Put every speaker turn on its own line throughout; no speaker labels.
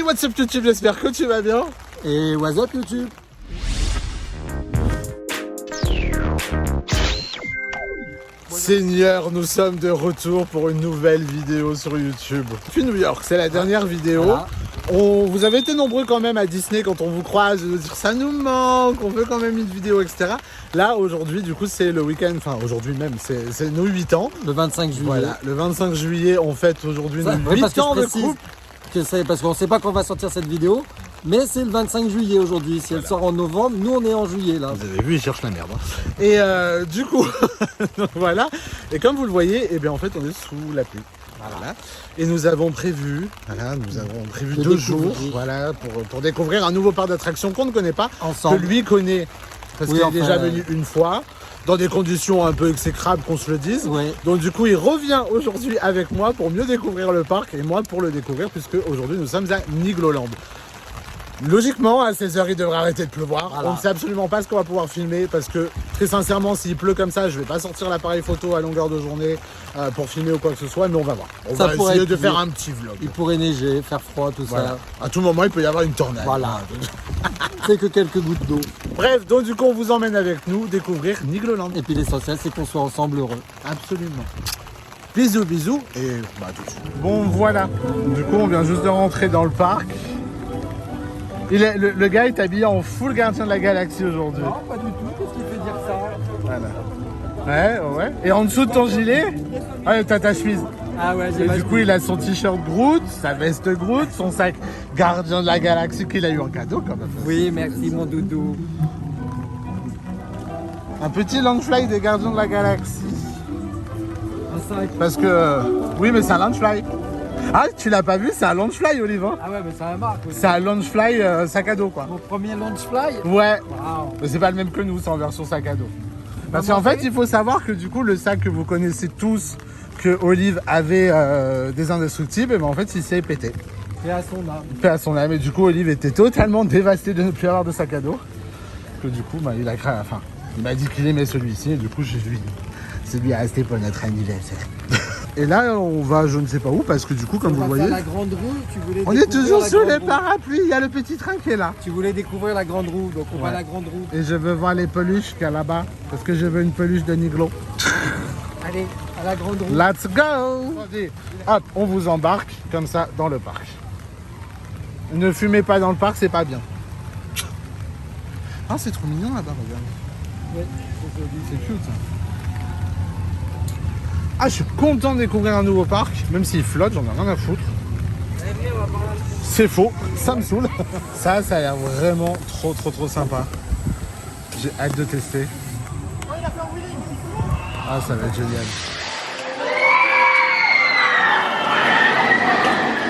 what's up YouTube, j'espère que tu vas bien.
Et what's up YouTube.
Seigneur, nous sommes de retour pour une nouvelle vidéo sur YouTube. Depuis New York, c'est la dernière vidéo.
Voilà.
Vous avez été nombreux quand même à Disney quand on vous croise, de nous dire ça nous manque, on veut quand même une vidéo, etc. Là, aujourd'hui, du coup, c'est le week-end, enfin aujourd'hui même, c'est nos 8 ans.
Le 25 juillet.
Voilà, le 25 juillet, on fête aujourd'hui nos
Oui,
8 ans de couple.
Parce qu'on ne sait pas quand va sortir cette vidéo, mais c'est le 25 juillet aujourd'hui. Si elle sort en novembre, nous on est en juillet là.
Vous avez vu, il cherche la merde. Et du coup, voilà. Et comme vous le voyez, eh bien, en fait, on est sous la pluie. Voilà. Et nous avons prévu, deux jours, voilà, pour découvrir un nouveau parc d'attractions qu'on ne connaît pas,
ensemble.
Que lui connaît, parce
Oui,
qu'il
enfin,
est déjà venu une fois, dans des conditions un peu exécrables qu'on se le dise.
Ouais.
Donc du coup, il revient aujourd'hui avec moi pour mieux découvrir le parc et moi pour le découvrir, puisque aujourd'hui nous sommes à Nigloland. Logiquement, à 16h, il devrait arrêter de pleuvoir.
Voilà.
On ne sait absolument pas ce qu'on va pouvoir filmer parce que, très sincèrement, s'il pleut comme ça, je vais pas sortir l'appareil photo à longueur de journée pour filmer ou quoi que ce soit, mais on va voir. On va essayer de faire un petit vlog.
Il pourrait neiger, faire froid, tout
Voilà.
ça.
À tout moment, il peut y avoir une tornade.
Voilà. C'est que quelques gouttes d'eau.
Bref, donc du coup, on vous emmène avec nous découvrir Nigloland.
Et puis l'essentiel, c'est qu'on soit ensemble heureux.
Absolument. Bisous, bisous, et bah tout de suite. Bon, voilà. Du coup, on vient juste de rentrer dans le parc. Le gars est habillé en full gardien de la galaxie aujourd'hui.
Non, pas du tout. Qu'est-ce qui fait dire ça?
Voilà. Ouais. Et en dessous de ton gilet, ouais, t'as ta chemise.
Ah ouais, j'ai
Et du coup, il a son t-shirt Groot, sa veste Groot, son sac gardien de la galaxie qu'il a eu en cadeau quand même.
Oui, merci mon doudou.
Un petit Loungefly des gardiens de la galaxie.
Un sac.
Parce que, oui, mais c'est un Loungefly. Ah, tu l'as pas vu, c'est un Loungefly, Oliver.
Ah ouais, mais c'est un marque aussi.
C'est un Loungefly sac à dos, quoi.
Mon premier Launchfly.
Ouais.
Waouh.
Mais c'est pas le même que nous, c'est en version sac à dos. Parce qu'en fait, il faut savoir que du coup, le sac que vous connaissez tous, que Olive avait des indestructibles, et ben en fait, il s'est pété.
Et à son âme.
Paix à son âme. Et du coup, Olive était totalement dévasté de ne plus avoir de sac à dos. Que du coup, bah, il a créé. Enfin, il m'a dit qu'il aimait celui-ci, et du coup, c'est lui à rester pour notre anniversaire. Et là, on va je ne sais pas où, parce que du coup, comme vous le voyez,
la grande roue, tu voulais
on est toujours
la
sous
grande
les
roue.
parapluies. Il y a le petit train qui est là.
Tu voulais découvrir la grande roue, donc on va à la grande roue.
Et je veux voir les peluches qu'il y a là-bas, parce que je veux une peluche de Niglo.
Allez, à la grande roue.
Let's go! Hop, on vous embarque comme ça dans le parc. Ne fumez pas dans le parc, c'est pas bien. Ah, c'est trop mignon là-bas, regarde.
Ouais,
C'est cute ça. Ah, je suis content de découvrir un nouveau parc, même s'il flotte, j'en ai rien à foutre. C'est faux, ça me saoule. Ça a l'air vraiment trop sympa. J'ai hâte de tester. Ah, ça va être génial.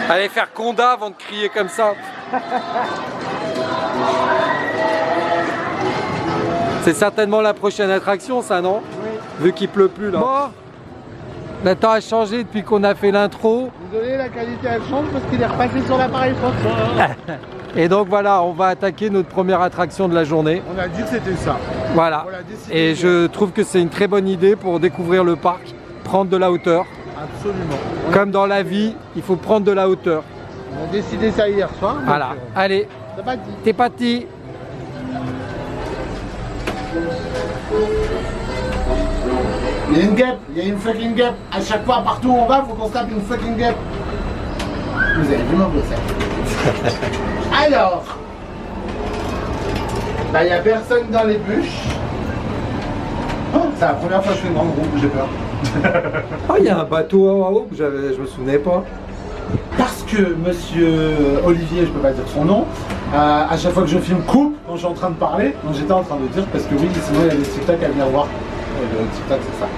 Allez faire Conda avant de crier comme ça. C'est certainement la prochaine attraction, ça, non? Oui. Vu qu'il pleut plus là. Bon, le temps a changé depuis qu'on a fait l'intro.
Désolé, la qualité elle change parce qu'il est repassé sur l'appareil photo.
Et donc voilà, on va attaquer notre première attraction de la journée.
On a dit que c'était ça.
Voilà.
On l'a décidé.
Et je trouve que c'est une très bonne idée pour découvrir le parc, prendre de la hauteur.
Absolument.
Comme dans la vie, il faut prendre de la hauteur.
On a décidé ça hier soir. donc,
Voilà. Allez,
c'est pas dit.
t'es parti.
Il y a une guêpe, il y a une fucking guêpe. À chaque fois, partout où on va, il faut qu'on se tape une fucking guêpe. Vous avez vu mon ça. Alors, bah, il n'y a personne dans les bûches. Oh, c'est la première fois que je fais une grande roue, j'ai peur.
Oh, il y a un bateau en haut que je me souvenais pas.
Parce que monsieur Olivier, je peux pas dire son nom, à chaque fois que je filme coupe quand je suis en train de parler. Donc j'étais en train de dire parce que oui, sinon il y a des TikTok à venir voir. Le TikTok c'est ça.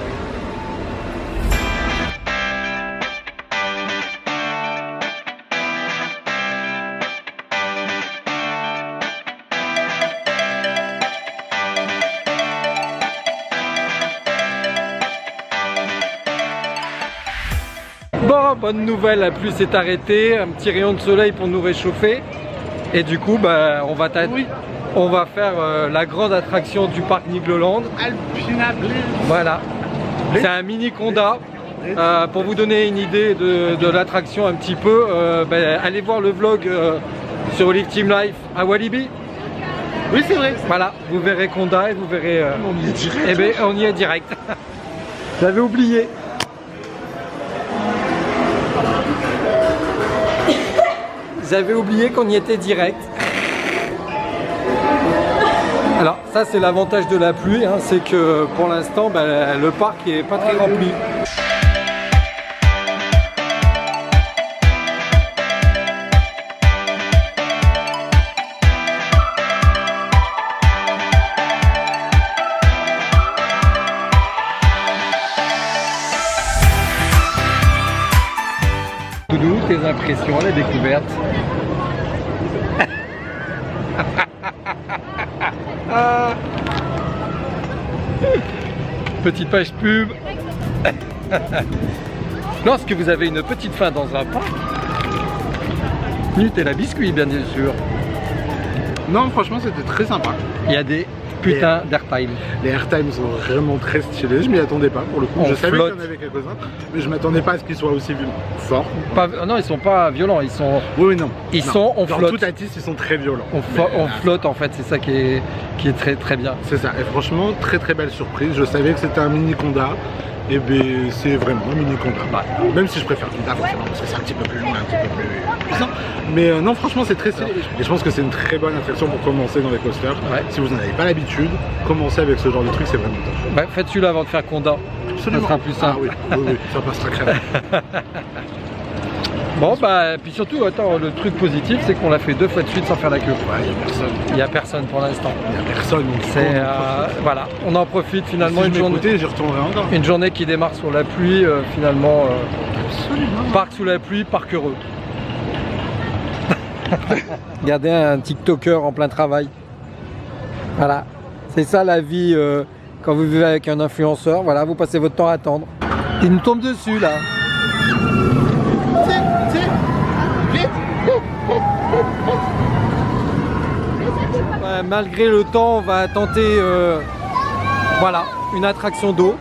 Bon, bonne nouvelle, la pluie s'est arrêtée, un petit rayon de soleil pour nous réchauffer. Et du coup, bah, on va faire la grande attraction du parc Nigloland.
Alpina Blue.
Voilà. C'est un mini Conda. Pour vous donner une idée de l'attraction un petit peu, allez voir le vlog sur Olive Team Life à Walibi.
Oui, c'est vrai.
Voilà, vous verrez Conda et vous verrez...
On y est direct.
Eh bien, on y est direct. J'avais oublié. J'avais oublié qu'on y était direct. Alors ça c'est l'avantage de la pluie, hein, c'est que pour l'instant le parc est pas très rempli. Doudou, tes impressions à la découverte? Petite page pub. Lorsque vous avez une petite faim dans un parc, Nutella biscuit bien sûr.
Non, franchement, c'était très sympa.
Il y a des putains d'airtime.
Les airtime sont vraiment très stylés. Je m'y attendais pas pour le coup. Je savais qu'il y en avait quelques-uns, mais je m'attendais pas à ce qu'ils soient aussi forts.
Non, ils sont pas violents. Ils sont.
Oui, non.
Ils sont. On flotte.
Tout Atis, ils sont très violents.
On flotte en fait. C'est ça qui est très très bien.
C'est ça. Et franchement, très très belle surprise. Je savais que c'était un mini Conda. Et bien, c'est vraiment un mini Conda. Ouais. Même si je préfère Conda forcément parce que c'est un petit peu plus long, un petit peu plus puissant. Mais non, franchement, c'est très stylé. Et je pense que c'est une très bonne attraction pour commencer dans les coasters. Ouais. Si vous n'en avez pas l'habitude, commencer avec ce genre de truc, c'est vraiment top.
Bah, faites celui-là avant de faire Conda.
Absolument.
Ça sera plus simple.
Ah, oui, ça passera crème.
Bon, bah, puis surtout, attends, le truc positif, c'est qu'on l'a fait 2 fois de suite sans faire la queue.
Ouais, il n'y a personne.
Il n'y a personne pour l'instant.
Il n'y a personne.
Voilà, on en profite finalement.
Si j'y retournerai encore.
Une journée qui démarre sur la pluie, finalement. Parc sous la pluie, parc heureux. Regardez un TikToker en plein travail. Voilà, c'est ça la vie quand vous vivez avec un influenceur. Voilà, vous passez votre temps à attendre. Il nous tombe dessus là. Ouais, malgré le temps, on va tenter voilà, une attraction d'eau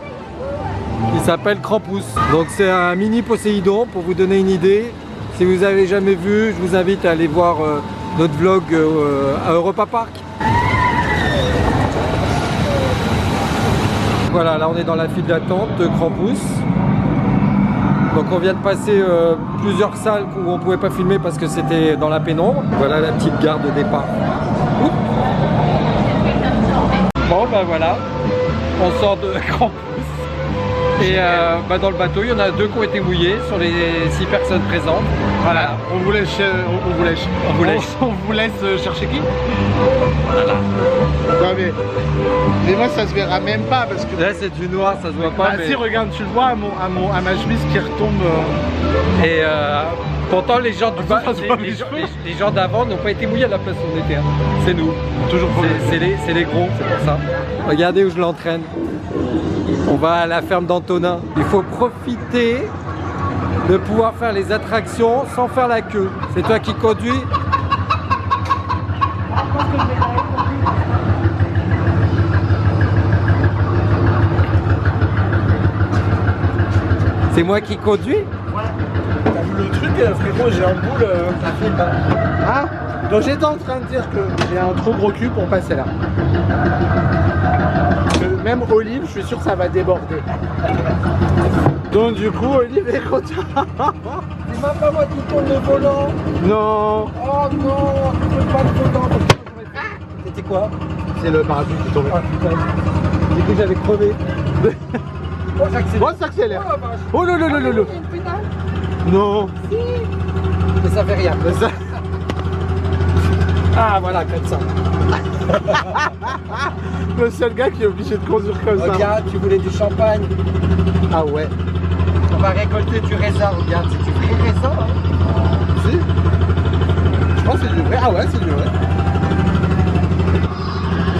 qui s'appelle Krampus. Donc c'est un mini Poséidon pour vous donner une idée. Si vous n'avez jamais vu, je vous invite à aller voir notre vlog à Europa Park. Voilà, là on est dans la file d'attente de Krampus. Donc on vient de passer plusieurs salles où on ne pouvait pas filmer parce que c'était dans la pénombre. Voilà la petite gare de départ. Oups. Bon ben voilà, on sort de Krampus. Et dans le bateau, il y en a 2 qui ont été mouillés sur les 6 personnes présentes.
Voilà, on vous laisse chercher qui? Voilà. Non mais moi ça se verra même pas parce que...
Là c'est du noir, ça se voit pas.
Mais... Si regarde, tu le vois à ma chemise qui retombe.
Et pourtant les gens du bas, les gens d'avant n'ont pas été mouillés à la place où on était. Hein. C'est nous.
Toujours
c'est les gros, c'est pour ça. Regardez où je l'entraîne. On va à la ferme d'Antonin. Il faut profiter de pouvoir faire les attractions sans faire la queue. C'est toi qui conduis. C'est moi qui conduis?
Ouais. T'as vu le truc, frérot, j'ai un boule. Ah, donc j'étais en train de dire que j'ai un trop gros cul pour passer là. Même Olive, je suis sûr que ça va déborder. Donc du coup, Olive est content.
C'est même pas moi qui tourne le volant.
Non.
Oh non, tu peux pas le volant. C'était quoi?
C'est le parapluie qui tombait.
Oh putain, j'ai cru que j'avais crevé.
Bon, ça accélère. Oh là là là là là. Non.
Mais ça fait rien.
Mais ça...
Ah voilà, comme ça.
Le seul gars qui est obligé de conduire comme ça.
Regarde, tu voulais du champagne.
Ah ouais.
On va récolter du raisin, regarde, c'est du vrai raisin. Hein.
Si. Je pense que c'est du vrai. Ah ouais, c'est du vrai.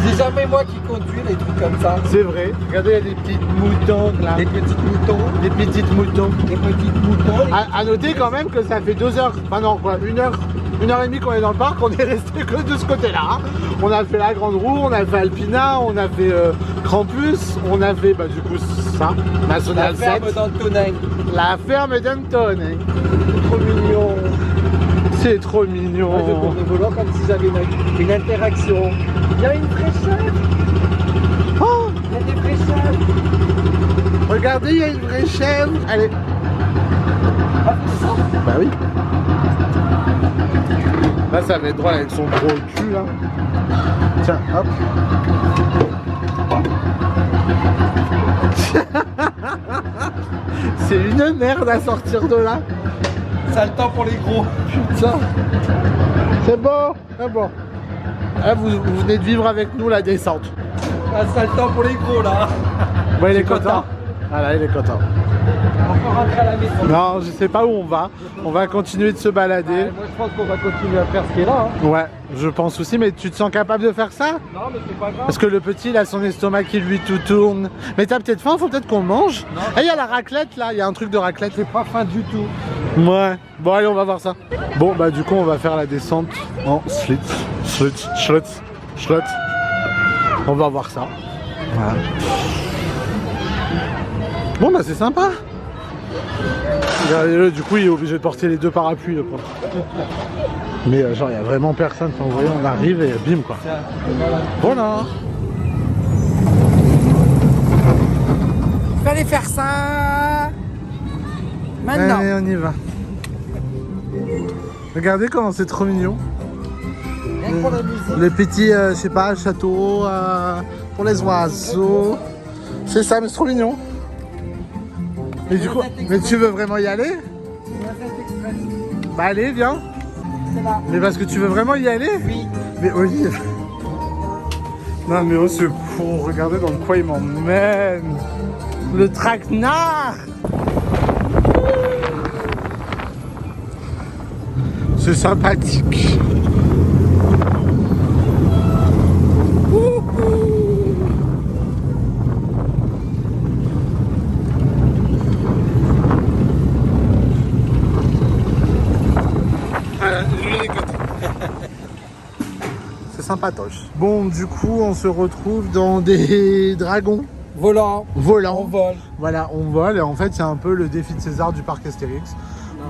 C'est jamais moi qui conduis les trucs comme ça.
C'est vrai. Regardez, il y a des petits moutons là.
Des petits moutons.
Des petites moutons.
Des petites moutons.
À noter quand même que ça fait 2 heures. Enfin non, quoi, 1 heure. 1h30 qu'on est dans le parc, on est resté que de ce côté-là. Hein. On a fait la grande roue, on a fait Alpina, on a fait Krampus, on avait bah, du coup ça, National 7.
La ferme d'Antonin.
La ferme d'Antonin.
Trop mignon.
C'est trop mignon.
Moi, je cours des volants comme si j'avais une interaction. Il y a une fraîcheur.
Oh,
Il y a des fraîcheurs.
regardez, il y a une vraie chèvre. Allez. Bah oui. Là, ça va être drôle avec son gros cul là. Tiens, hop. C'est une merde à sortir de là.
Ça a le temps pour les gros.
Putain. C'est bon, c'est bon. Là, vous venez de vivre avec nous la descente.
Ah, ça a le temps pour les gros là.
Bon, il est
content.
content. Voilà, il est content.
On peut rentrer à la maison.
Non, je sais pas où on va. On va continuer de se balader.
Moi je pense qu'on va continuer à faire ce qui est là. Hein.
Ouais, je pense aussi, mais tu te sens capable de faire ça?
Non mais c'est pas grave.
Parce que le petit, il a son estomac qui lui tout tourne. Mais t'as peut-être faim, faut peut-être qu'on mange.
Non.
Ah, il y a la raclette là, il y a un truc de raclette.
J'ai pas faim du tout.
Ouais. Bon, allez, on va voir ça. Bon, bah du coup, on va faire la descente en slits. On va voir ça. Voilà. Bon, bah c'est sympa. Regardez-le, du coup, il est obligé de porter les deux parapluies, le pauvre. Mais genre, il n'y a vraiment personne. Enfin, vous voyez, on arrive et bim, quoi. Voilà.
Fallait faire ça. Maintenant.
Allez, on y va. Regardez comment c'est trop mignon.
Rien que pour la musique.
Les petits, je sais pas, châteaux pour les oiseaux. C'est ça, mais c'est trop mignon. Et du coup, mais tu veux vraiment y aller? Bah allez, viens.
C'est là.
Mais parce que tu veux vraiment y aller?
Oui.
Mais Olive. Non mais au secours, regardez dans quoi il m'emmène. Le traquenard. C'est sympathique. C'est sympatoche. Bon, du coup, on se retrouve dans des dragons
Volant.
volants.
On vole.
Voilà, on vole et en fait, c'est un peu le défi de César du parc Astérix.
Non,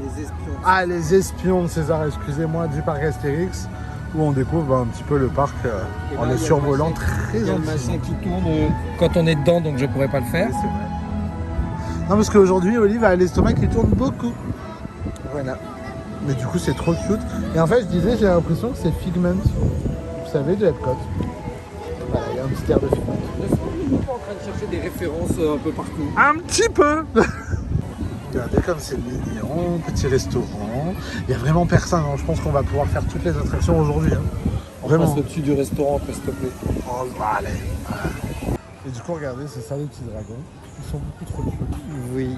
les espions.
Ah, les espions de César, excusez-moi, du parc Astérix, où on découvre un petit peu le parc
Et
en
là,
le
il y a
survolant
machin-
très
Il y a le
gentiment.
machin qui tourne quand on est dedans, donc je pourrais pas le faire.
Oui, c'est vrai. Non, parce qu'aujourd'hui, Olive a l'estomac qui tourne beaucoup. Voilà. Mais du coup, c'est trop cute. Et en fait, je disais, j'ai l'impression que c'est Figment. Vous savez, de Epcot. Voilà, il y a un petit air de Figment.
Je suis en train de chercher des références un peu partout.
Un petit peu. Regardez comme c'est mignon, petit restaurant. Il n'y a vraiment personne. Hein. Je pense qu'on va pouvoir faire toutes les attractions aujourd'hui. Hein.
On
Vraiment.
passe au-dessus du restaurant, s'il te plaît.
Oh, allez. Voilà. Et du coup, regardez, c'est ça les petits dragons. Ils sont beaucoup trop cute.
Oui.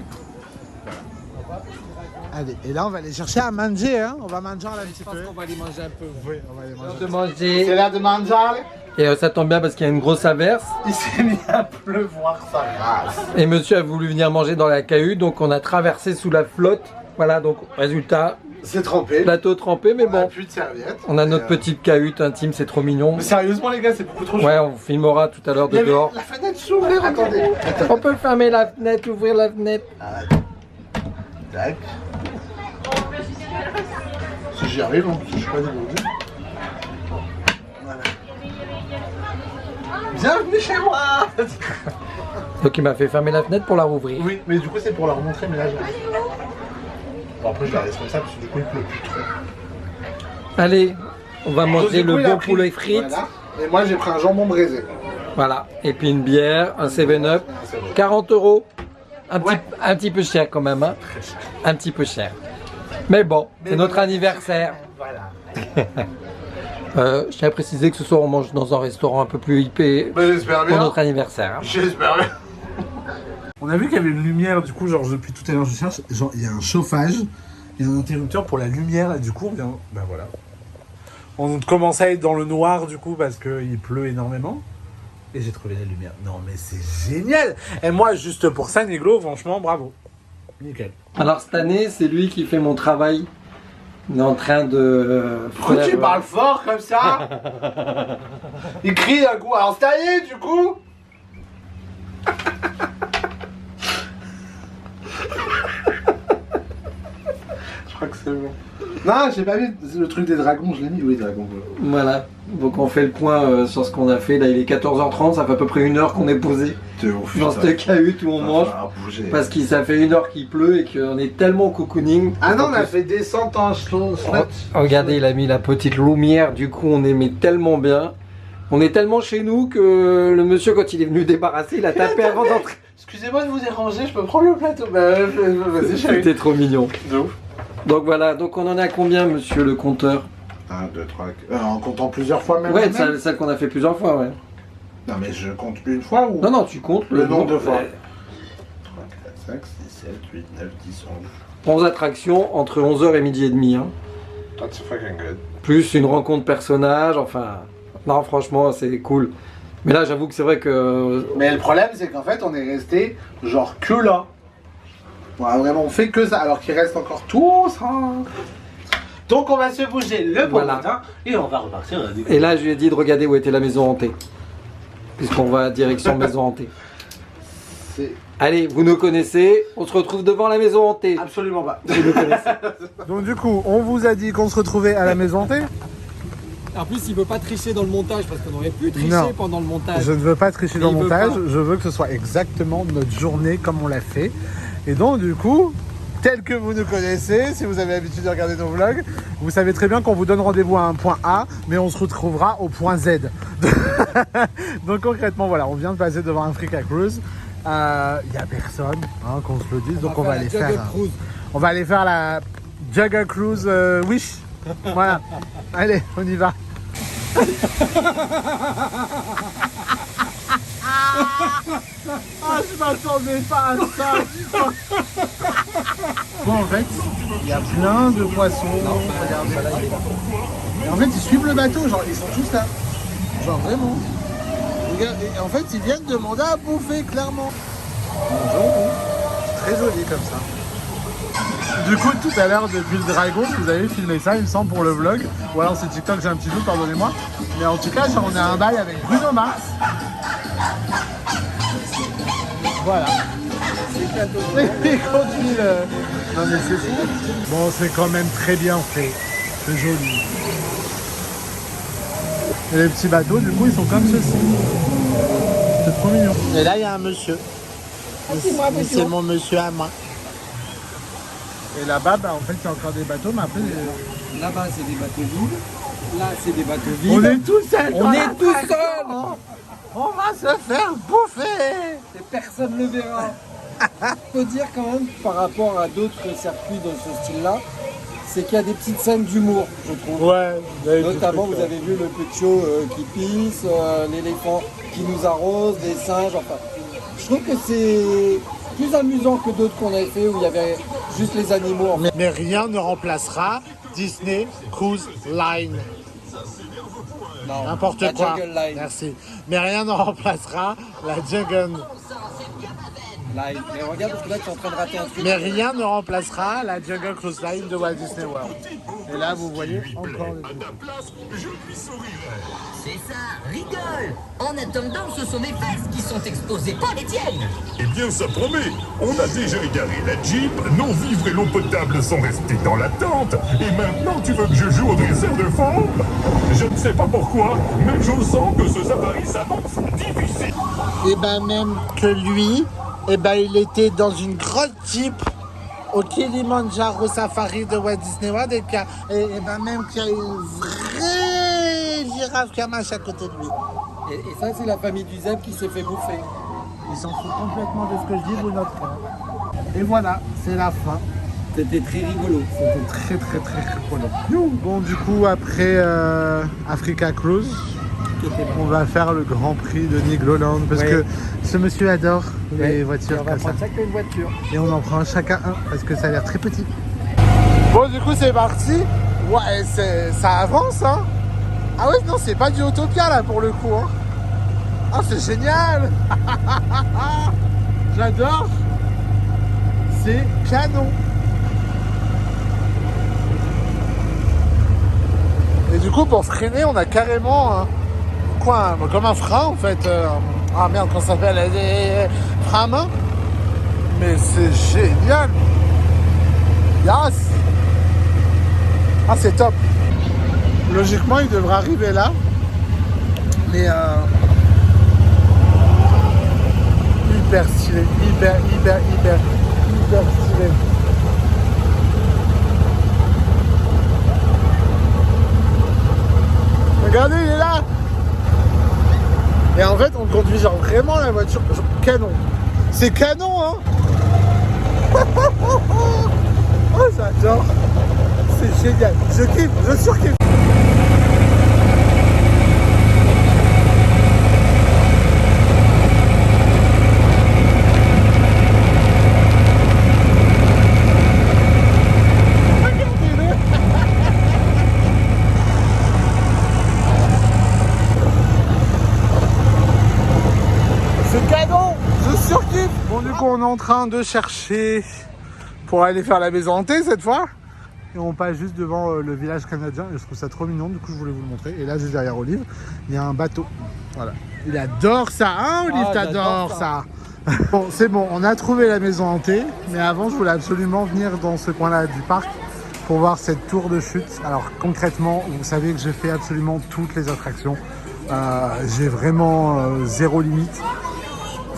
Allez, et là, on va aller chercher à manger. Hein. On va manger un
Je
petit
pense
peu.
qu'on va aller manger un peu.
Oui, on va aller manger.
De manger.
C'est l'heure de manger.
Et ça tombe bien parce qu'il y a une grosse averse.
Il s'est mis à pleuvoir sa race.
Et monsieur a voulu venir manger dans la cahute, donc on a traversé sous la flotte. Voilà, donc résultat,
C'est trempé.
plateau trempé, mais
On a
bon.
plus de serviettes.
On a notre
Et,
petite cahute intime, c'est trop mignon.
Mais sérieusement, les gars, c'est beaucoup trop chaud.
Ouais, on filmera tout à l'heure de dehors.
La fenêtre s'ouvre, attendez.
On peut fermer la fenêtre, ouvrir la fenêtre.
Tac. Si j'y arrive, hein, je suis pas dégourdi. Voilà. Bienvenue chez moi.
Donc il m'a fait fermer la fenêtre pour la rouvrir.
Oui, mais du coup, c'est pour leur montrer, mais là, je la... Bon, après, je la laisse comme ça, parce que du coup, il pleut plus trop.
Allez, on va manger
Du coup,
le
il a
bon
pris-
poulet frites.
Voilà. Et moi, j'ai pris un jambon braisé.
Voilà. Et puis une bière, un 7-Up. 40 €. Un petit peu cher quand même. Hein. Un petit peu cher. Mais bon, c'est notre anniversaire.
Voilà.
Je tiens à préciser que ce soir on mange dans un restaurant un peu plus hippé
Bah, j'espère
pour
bien.
notre anniversaire. hein.
J'espère bien. On a vu qu'il y avait une lumière, du coup, genre depuis tout à l'heure je cherche, genre il y a un chauffage, il y a un interrupteur pour la lumière, et du coup on vient, ben voilà. On commence à être dans le noir du coup parce qu'il pleut énormément. Et j'ai trouvé la lumière. Non mais c'est génial. Et moi juste pour ça, Néglo, franchement, bravo. Nickel.
Alors cette année, c'est lui qui fait mon travail. Il est en train de...
Pourquoi tu
faire-
parles fort comme ça? Il crie d'un coup à installer du coup. crois que c'est bon. Non, j'ai pas vu le truc des dragons, je l'ai mis. Oui, dragons.
Voilà, donc on fait le point sur ce qu'on a fait. Là il est 14h30, ça fait à peu près 1 heure qu'on est posé dans cette cahute où on mange. Parce que ça fait 1 heure qu'il pleut et qu'on est tellement au cocooning.
Ah non, on a fait descente en slot.
Regardez, il a mis la petite lumière, du coup on aimait tellement bien. On est tellement chez nous que le monsieur, quand il est venu débarrasser, il a tapé avant d'entrer.
Excusez-moi de vous déranger, je peux prendre le plateau. Bah, vas-y,
c'était trop mignon.
De ouf.
Donc voilà, donc on en a combien, monsieur le compteur?
1, 2, 3, en comptant plusieurs fois même.
Ouais, celle qu'on a fait plusieurs fois, ouais.
Non mais je compte une fois ou...
Non, tu comptes
le nombre de fois.
3,
4, 5, 6, 7, 8, 9, 10,
11 attractions entre 11h et midi et demi. Hein.
That's fucking good.
Plus une rencontre personnage, enfin... Non, franchement, c'est cool. Mais là, j'avoue que c'est vrai que...
Mais le problème, c'est qu'en fait, on est resté genre que là. Vraiment, on fait que ça, alors qu'il reste encore tout ça. Donc, on va se bouger le bon matin et on va repartir.
Et là, je lui ai dit de regarder où était la maison hantée. Puisqu'on va direction maison hantée. Allez, vous nous connaissez, on se retrouve devant la maison hantée.
Absolument pas.
Vous nous connaissez.
Donc du coup, on vous a dit qu'on se retrouvait à la maison hantée.
En plus, il veut pas tricher dans le montage parce qu'on aurait pu tricher pendant le montage.
Je ne veux pas tricher dans le montage, je veux que ce soit exactement notre journée comme on l'a fait. Et donc du coup, tel que vous nous connaissez, si vous avez l'habitude de regarder nos vlogs, vous savez très bien qu'on vous donne rendez-vous à un point A, mais on se retrouvera au point Z. Donc concrètement, voilà, on vient de passer devant Africa Cruise. Il n'y a personne, hein, qu'on se le dise, donc on va aller faire... On va aller faire la Juggle Cruise Wish. Voilà, allez, on y va. Ah, je m'attendais pas à ça. Bon, en fait, il y a plein de poissons. Regardez, là, et en fait, ils suivent le bateau, genre, ils sont tous là. Genre, vraiment. Regarde, et en fait, ils viennent demander à bouffer, clairement. Bonjour. Très joli comme ça. Du coup, tout à l'heure, depuis le dragon, vous avez filmé ça, il me semble, pour le vlog. Ou alors c'est TikTok, j'ai un petit doute, pardonnez-moi. Mais en tout cas, genre, on a un bail avec Bruno Mars. Voilà. C'est cadeau. Il continue le... Non mais c'est fou. Bon, c'est quand même très bien fait. C'est joli. Et les petits bateaux, du coup, ils sont comme ceci. C'est trop mignon. Et là, il y a un monsieur. C'est mon monsieur à moi. Et là-bas, bah, en fait, il y a encore des bateaux, mais après...
Là-bas, c'est des bateaux vides. Là, c'est des bateaux vides.
On est tout seul.
On est tout seul.
On va se faire bouffer.
Et personne ne le verra. Faut dire quand même, par rapport à d'autres circuits dans ce style-là, c'est qu'il y a des petites scènes d'humour, je trouve.
Ouais.
Notamment, vous avez vu le Puccio qui pisse, l'éléphant qui nous arrose, les singes, enfin... Je trouve que c'est plus amusant que d'autres qu'on avait fait où il y avait juste les animaux. En fait.
Mais rien ne remplacera Disney Cruise Line.
Non,
n'importe quoi. Line. Merci. Mais rien ne remplacera la Jungle
Line. Mais regarde parce que là tu es en train de rater un truc.
Mais rien ne remplacera la Jungle Cruise Line de Walt Disney World. Et là vous voyez encore les trucs.
C'est ça, rigole. En attendant, ce sont mes fesses qui sont exposées, pas les tiennes.
Eh bien, ça promet. On a déjà égaré la Jeep, nos vivres et l'eau potable sont restés dans la tente. Et maintenant, tu veux que je joue au dresseur de fond? Je ne sais pas pourquoi, mais je sens que ce safari s'avance difficile.
Et ben même que lui, et ben il était dans une grosse Jeep au Kilimanjaro Safari de Walt Disney World et ben même qu'il y a une vraie girafe qui marche à côté de lui.
Et ça, c'est la famille du zèbre qui s'est fait bouffer.
Ils s'en foutent complètement de ce que je dis, vous notez. Et voilà, c'est la fin.
C'était très rigolo.
C'était très rigolo. Bon, du coup, après Africa Cruise, on va faire le Grand Prix de Nigloland parce que ce monsieur adore les voitures comme ça.
On va prendre chacun une voiture.
Et on en prend chacun un parce que ça a l'air très petit. Bon, du coup, c'est parti. Ouais, ça avance, hein. Ah ouais, non, c'est pas du Autopia là pour le coup. Hein. Ah, c'est génial. J'adore. C'est canon. Et du coup, pour freiner, on a carrément comme un frein en fait. Ah merde, comment ça s'appelle? Frein à main. Mais c'est génial. Yes. Ah, c'est top. Logiquement, il devrait arriver là. Mais hyper stylé. Hyper stylé. Regardez, il est là. Et en fait, on conduit genre vraiment la voiture genre canon. C'est canon, hein. Oh, j'adore. C'est génial. Je kiffe, je surkiffe. On est en train de chercher pour aller faire la maison hantée cette fois. Et on passe juste devant le village canadien et je trouve ça trop mignon, du coup je voulais vous le montrer. Et là juste derrière Olive, il y a un bateau. Voilà. Il adore ça, hein Olive, t'adores ça. Bon, c'est bon, on a trouvé la maison hantée. Mais avant, je voulais absolument venir dans ce coin-là du parc pour voir cette tour de chute. Alors concrètement, vous savez que j'ai fait absolument toutes les attractions. J'ai vraiment zéro limite.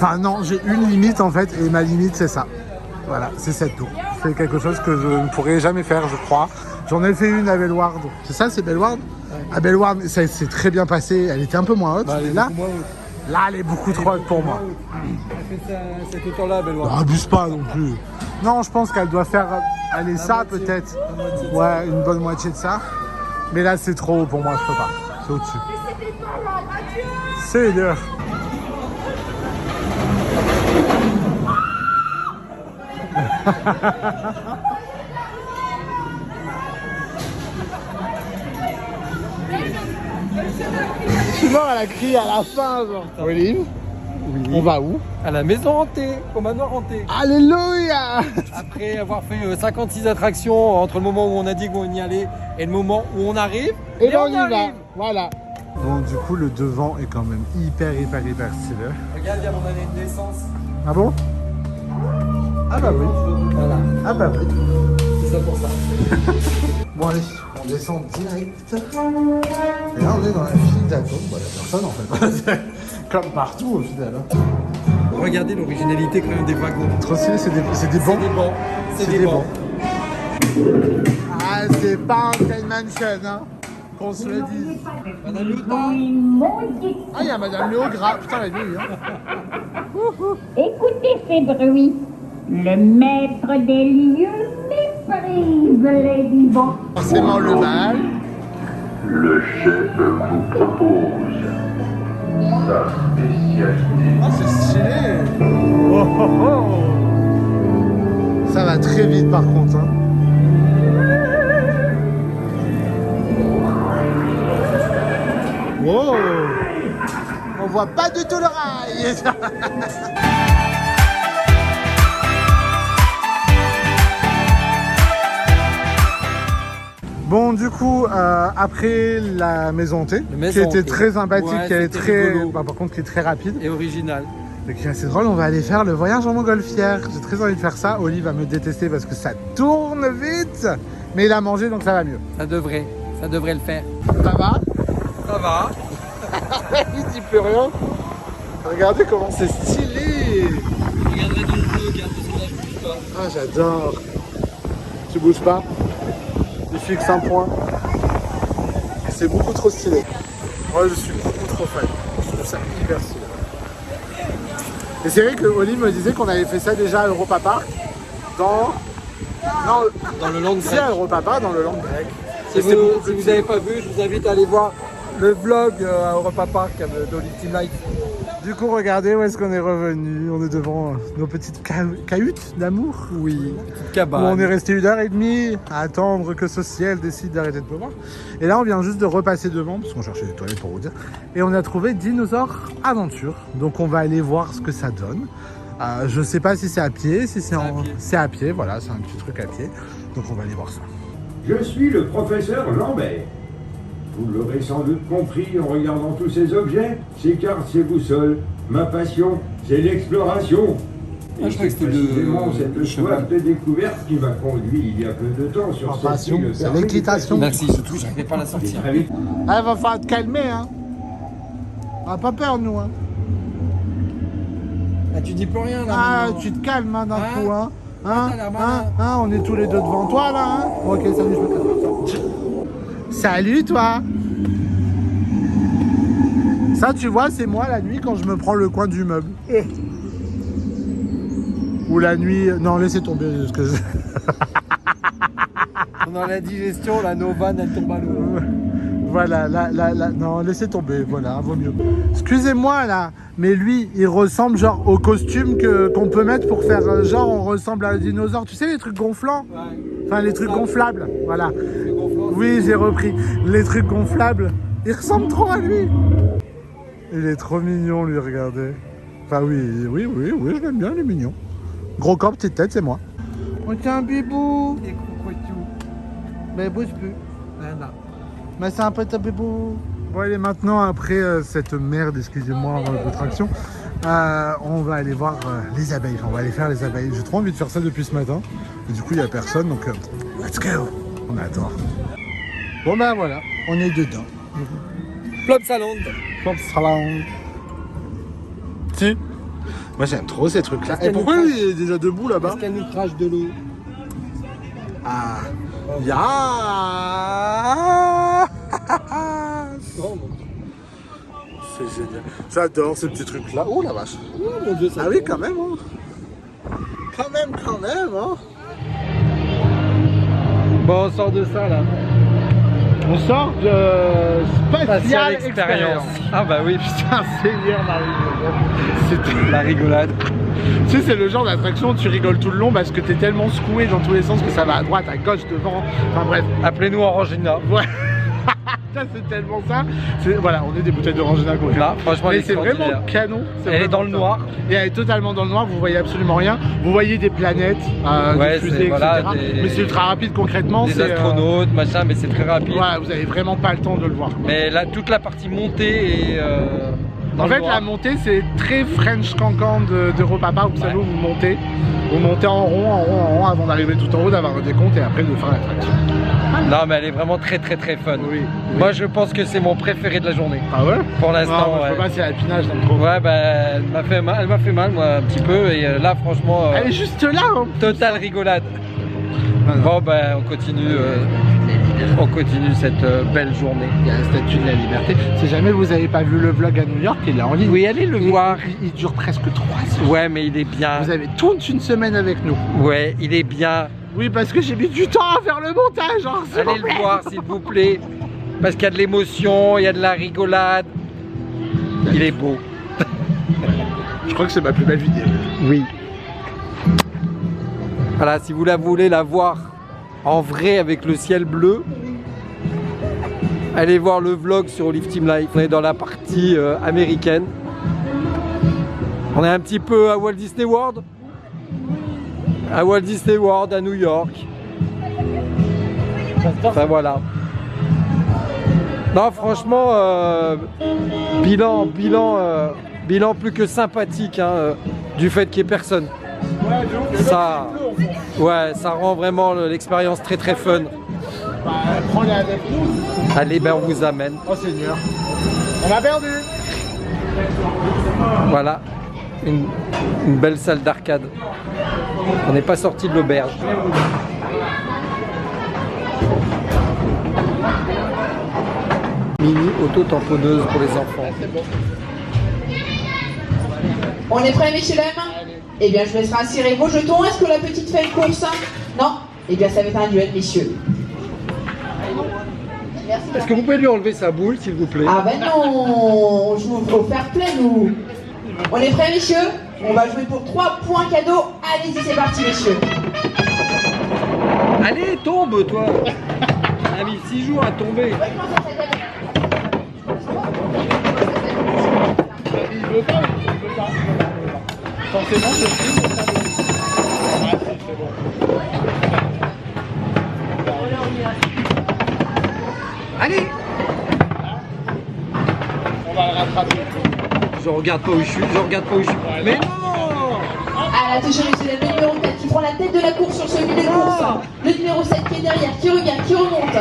Enfin non, j'ai une limite en fait, et ma limite c'est ça. Voilà, c'est cette tour. C'est quelque chose que je ne pourrais jamais faire, je crois. J'en ai fait une à Bellward. C'est ça, c'est Bellward? Ouais. À Bellward, ça s'est très bien passé. Elle était un peu moins haute, mais là, elle est beaucoup trop haute pour moi.
Elle fait ça, cette hauteur-là à Bellward.
Abuse pas non plus. Non, je pense qu'elle doit faire aller ça peut-être. Ouais, une bonne moitié de ça. Mais là, c'est trop haut pour moi, je peux pas. C'est au-dessus. C'est dur. Je suis mort, elle a crié à la fin, genre. Olive, oui. On va où?
À la maison hantée, au manoir hanté.
Alléluia.
Après avoir fait 56 attractions entre le moment où on a dit qu'on y allait et le moment où on arrive,
et on y va. Voilà. Bon, du coup, le devant est quand même hyper stylé.
Regarde, il y a mon année de naissance.
Ah bon? Ah bah oui.
Voilà.
Ah bah oui.
C'est ça pour ça.
Bon allez, on descend direct. Et là on est dans la file d'attente. Bon, il n'y a personne en fait. Comme partout au final. Hein.
Regardez l'originalité quand même des wagons.
Trop stylé, c'est des bancs.
C'est des bancs.
Ah, c'est pas un Train Mansion, hein. Qu'on se le dise.
Madame Léo.
Ah, il y a Madame Léo Gras. Putain, la nuit, hein.
Écoutez ces bruits. Le maître des lieux méprise les vivants.
Forcément le bal.
Le chef vous propose sa spécialité.
Ah, c'est stylé. Oh, oh, oh. Ça va très vite par contre, hein. Wow. On voit pas du tout le rail. Bon, du coup, après la maison hantée, qui était très sympathique, ouais, qui est très, par contre, qui est très rapide
et original,
et qui est assez drôle, on va aller faire le voyage en montgolfière. J'ai très envie de faire ça. Oli va me détester parce que ça tourne vite, mais il a mangé donc ça va mieux.
Ça devrait le faire.
Ça va?
Ça va.
Il dit plus rien. Regardez comment c'est stylé.
Regardez dans le vlog, attention là, je bouge pas.
Ah, j'adore. Tu bouges pas? Il fixe un point. C'est beaucoup trop stylé. Moi, je suis beaucoup trop fan. Je trouve ça hyper stylé. Et c'est vrai que Oli me disait qu'on avait fait ça déjà à Europa Park. Dans
le Land
Grec. À Europa Park, dans le Land Grec.
Si vous n'avez pas vu, je vous invite à aller voir le vlog à Europa Park d'Olive Team Life.
Du coup, regardez où est-ce qu'on est revenu. On est devant nos petites cahutes d'amour.
Oui, petite cabane.
Où on est resté 1h30 à attendre que ce ciel décide d'arrêter de pleuvoir. Et là, on vient juste de repasser devant, parce qu'on cherchait des toilettes pour vous dire. Et on a trouvé Dinosaure Aventure. Donc, on va aller voir ce que ça donne. Je sais pas si c'est à pied, si c'est à pied. Voilà, c'est un petit truc à pied. Donc, on va aller voir ça.
Je suis le professeur Lambert. Vous l'aurez sans doute compris en regardant tous ces objets, ces cartes, ces boussoles. Ma passion, c'est l'exploration.
Ah, je croyais que c'était
précisément cette
le
soif
cheval.
de découverte qui m'a conduit il y a peu de temps sur cette
Passion,
île
c'est
perdue.
l'équitation.
Merci, surtout, j'arrivais pas à la sortir.
Très vite.
Ah, va falloir te calmer, hein. On a pas peur, nous, hein.
Ah, tu dis plus rien là.
Ah,
maintenant.
tu te calmes, hein, d'un
Ah.
coup, hein. Hein,
t'as l'air malin.
on est tous les deux devant toi, là, hein. Bon, ok, salut, je me casse. Salut, toi. Ça, tu vois, c'est moi la nuit quand je me prends le coin du meuble. Ou la nuit... Non, laissez tomber. Parce que...
Pendant la digestion, la Nova, elle tombe à l'eau.
Voilà, non, laissez tomber, voilà, vaut mieux. Excusez-moi, là, mais lui, il ressemble genre au costume qu'on peut mettre pour faire genre on ressemble à un dinosaure. Tu sais, les trucs gonflants?
Ouais.
Enfin, les trucs gonflables, voilà.
C'est gonflant.
Oui, j'ai repris. Les trucs gonflables, il ressemble trop à lui. Il est trop mignon, lui, regardez. Enfin, oui, je l'aime bien, il est mignon. Gros corps, petite tête, c'est moi. Oh, tiens, un bibou.
Et coucou.
Mais bouge plus.
Voilà.
Mais c'est un peu ta bébou. Bon, allez, maintenant, après cette merde, excusez-moi votre action, on va aller voir les abeilles. Enfin, on va aller faire les abeilles. J'ai trop envie de faire ça depuis ce matin. Et du coup, il n'y a personne, donc let's go. On attend. Bon, ben voilà, on est dedans.
Plop Salon.
Plop Salon. Si. Moi, j'aime trop ces trucs-là.
Est-ce
Et
qu'elle
pourquoi
nous
lui, il est déjà debout là-bas?
Est-ce qu'elle nous crache de l'eau?
Ah. Ya.
Oh mon Dieu.
C'est génial. J'adore ces petits trucs-là. Oh la vache.
Oh mon Dieu, ça
Ah oui,
tombe.
quand même, hein. Quand même, hein.
Bon, on sort de ça là.
On sort de
Spatial expérience. Ah bah oui, putain.
Putain, Seigneur Marie. C'était
La rigolade.
Tu sais, c'est le genre d'attraction où tu rigoles tout le long parce que t'es tellement secoué dans tous les sens que ça va à droite, à gauche, devant. Enfin bref.
Appelez-nous Orangina.
Ouais. Ça, c'est tellement ça. Voilà, on est des bouteilles d'Orangina concrètement.
Là, franchement,
Mais
elle est
c'est vraiment
extraordinaire.
canon. C'est
Elle est
vraiment
dans le
ça.
noir.
Et elle est totalement dans le noir, vous voyez absolument rien. Vous voyez des planètes,
Ouais,
des fusées,
c'est- voilà,
etc.
des-
Mais c'est ultra rapide concrètement.
Des
c'est,
astronautes, machin, mais c'est très rapide.
Ouais, vous avez vraiment pas le temps de le voir.
Mais là, toute la partie montée et dans
En
le
fait,
noir.
la montée, c'est très French Cancan d'Europapa. Vous savez où vous montez en rond, avant d'arriver tout en haut, d'avoir un décompte et après de faire l'attraction.
Non, mais elle est vraiment très fun.
Oui.
Moi, je pense que c'est mon préféré de la journée.
Ah ouais?
Pour l'instant,
Non, moi, je
ouais.
peux pas, c'est l'alpinage, j'aime trop.
Ouais, bah, elle m'a fait mal, moi, un petit peu. Et là, franchement,
Elle est juste là, hein.
totale rigolade. Bon, bah, on continue cette belle journée.
Il y a la statue de la liberté. Si jamais vous n'avez pas vu le vlog à New York, il est en ligne.
Oui, allez le voir.
Il dure presque 3 heures.
Ouais, mais il est bien.
Vous avez toute une semaine avec nous.
Ouais, il est bien.
Oui, parce que j'ai mis du temps à faire le montage. Hein, s'il vous
Allez
plaît.
le voir, s'il vous plaît. Parce qu'il y a de l'émotion, il y a de la rigolade. Il est beau.
Je crois que c'est ma plus belle vidéo.
Oui. Voilà, si vous voulez la voir en vrai avec le ciel bleu, allez voir le vlog sur Olive Team Life. On est dans la partie américaine. On est un petit peu à Walt Disney World. À Walt Disney World, à New York. Enfin voilà. Non, franchement, bilan plus que sympathique hein, du fait qu'il n'y ait personne. Ça, ouais, ça rend vraiment l'expérience très fun.
Bah, prends-les avec nous.
Allez, ben on vous amène.
Oh Seigneur. On a perdu.
Voilà, une belle salle d'arcade. On n'est pas sorti de l'auberge. Mini auto-tamponneuse pour les enfants.
On est prêts, messieurs, dames? Eh bien, je vous laisserai insérer vos jetons. Est-ce que la petite fait une course? Non? Eh bien, ça va être un duel, messieurs. Merci.
Est-ce que vous pouvez lui enlever sa boule, s'il vous plaît?
Ah ben non, on joue au fair play, nous. On est prêts, messieurs? On va jouer pour 3 points cadeaux. Allez-y, c'est parti, messieurs.
Allez, tombe, toi. On a mis 6 jours à tomber.
Il veut pas. Forcément, je suis. Ah, c'est bon.
Allez.
On va le rattraper.
Je regarde pas où je suis, Mais non.
À la attention messieurs, le numéro 4 qui prend la tête de la course sur celui de course. Le numéro 7 qui est derrière, qui regarde, qui remonte.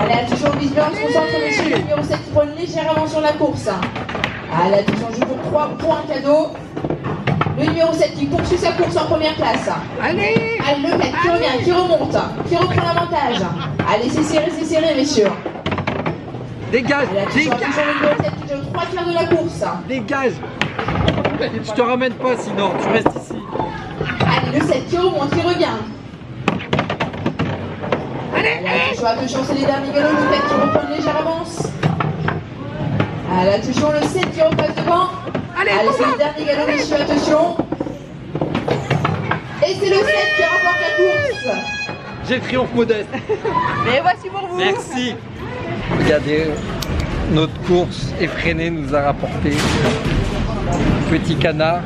Allez, attention, vise bien, on se concentre messieurs, le numéro 7 qui prend une légère avance sur la course. Allez, attention, joue pour 3 points cadeaux. Le numéro 7 qui poursuit sa course en première place. Allez, le 4 qui revient, qui remonte, qui reprend l'avantage. Allez, c'est serré messieurs.
Dégage,
Allez, attention, attention, le numéro 7 qui joue 3 quarts de la course.
dégage. Je te ramène pas sinon, tu restes ici.
Allez, le 7 qui remonte, qui revient. Allez, attention, c'est les derniers galops, le 7 qui reprend une légère avance. Allez, attention, le 7 qui repasse devant. Allez, c'est le dernier galop, messieurs, attention. Et c'est le 7 qui remporte la course.
J'ai le triomphe modeste.
Et voici pour vous.
Merci. Regardez, notre course effrénée nous a rapporté petit canard.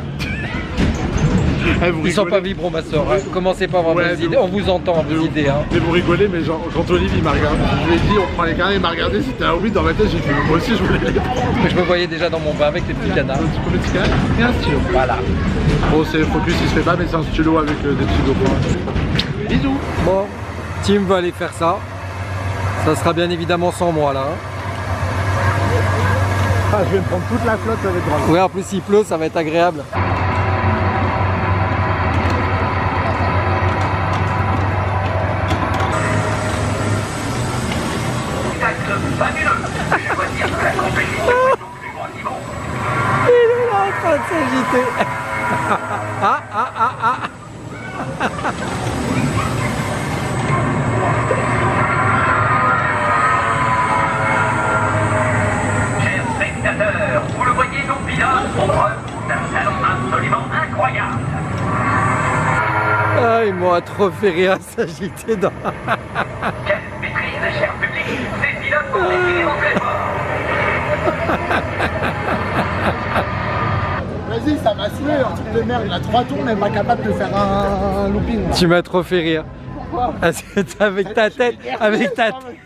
Ils sont pas vibromasseurs, hein. Commencez pas à avoir des idées. On vous entend, vos idées. Hein.
Mais vous rigolez, mais genre, quand Olivier m'a regardé, je lui ai dit on prend les canards, il m'a regardé, c'était un oui dans ma tête, j'ai fait moi aussi je voulais les prendre.
Je me voyais déjà dans mon bain avec les petits canards.
Un petit canard et un stylo.
Voilà.
Bon, c'est Focus, il se fait pas, mais c'est un stylo avec des petits GoPro. Bisous.
Bon, Tim va aller faire ça. Ça sera bien évidemment sans moi là.
Ah, je vais me prendre toute la flotte avec grave.
Ouais, en plus il pleut, ça va être agréable. Il est là en train de s'agiter.
Chers spectateurs, vous le voyez, nos pilotes font preuve d'un talent absolument incroyable.
Ah, ils m'ont trop fait rire à s'agiter dans...
Quelle maîtrise, cher public. Ces pilotes sont décidément très forts.
Vas-y, ça m'a saoulé, un truc de merde, il a 3 tours, mais pas capable de faire un looping. Là.
Tu m'as trop fait rire. Avec ta tête, avec ta tête.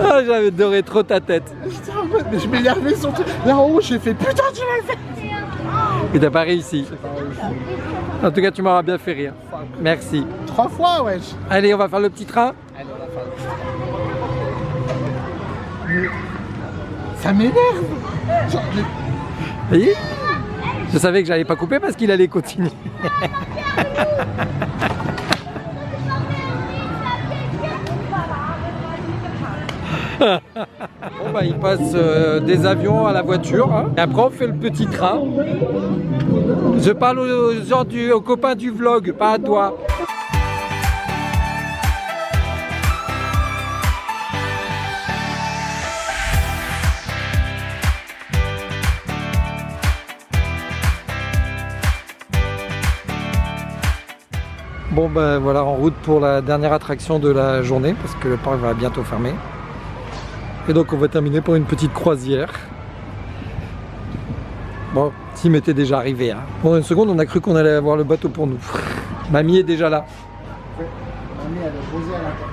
Ah, j'avais adoré trop ta tête.
Putain, mais je m'énervais sur tout. Là en haut, j'ai fait putain, tu l'as fait.
Et t'as pas réussi. En tout cas, tu m'auras bien fait rire. Merci.
3 fois, wesh.
Allez, on va faire le petit train.
Allez, on va faire le petit train. Ça m'énerve. Genre, mais...
Vous voyez ? Je savais que j'allais pas couper parce qu'il allait continuer. Bon bah il passe des avions à la voiture hein. Et après on fait le petit train. Je parle aux gens aux copains du vlog, pas à toi. Bon ben voilà, en route pour la dernière attraction de la journée parce que le parc va bientôt fermer. Et donc on va terminer par une petite croisière. Bon, Tim était déjà arrivé. Hein. Pendant une seconde, on a cru qu'on allait avoir le bateau pour nous. Mamie est déjà là.
Mamie, elle est posée à l'intérieur.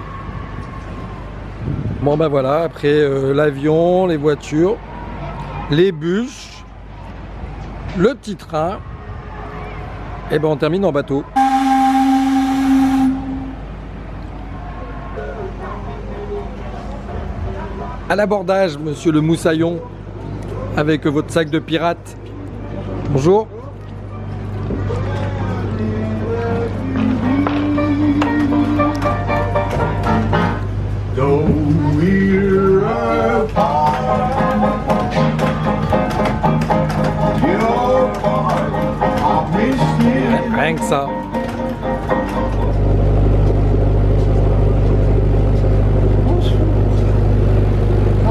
Bon ben voilà, après l'avion, les voitures, les bus, le petit train, et ben on termine en bateau. À l'abordage, monsieur le moussaillon, avec votre sac de pirate. Bonjour. Rien que ça.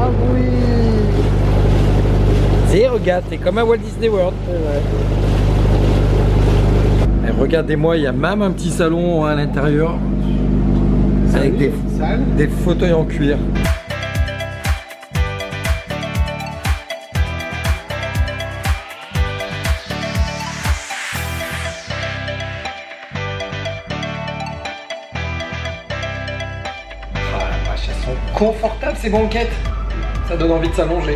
Ah oui.
Et regarde, t'es comme à Walt Disney World. Et regardez-moi, il y a même un petit salon à l'intérieur avec des fauteuils en cuir. Ah la vache, elles sont confortables ces banquettes. Ça donne envie de s'allonger.